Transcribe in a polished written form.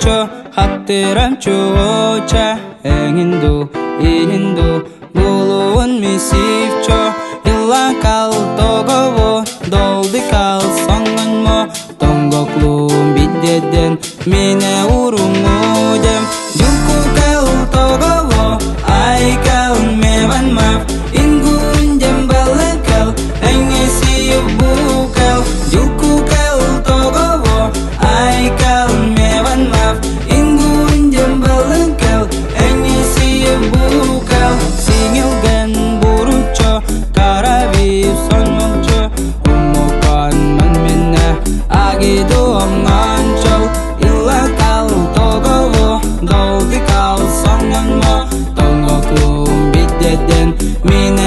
буруччу хаттырам чууча эңинду ининду булуун мисивчо илла кал тогово долди кал соңонмо тоңгоклум биддеден мене уруңудем жуку кал тогово ай кал меван мав ингундем балыкал эңеси букал жуку кал тогово ай кал меван мав ингундем балыкал эңеси букал сиңилген буруччо карабип сонмокчу умуканмын мене агиду оңанчол илла кал тогово долди кал соңонмо тоңгоклум биддеден мен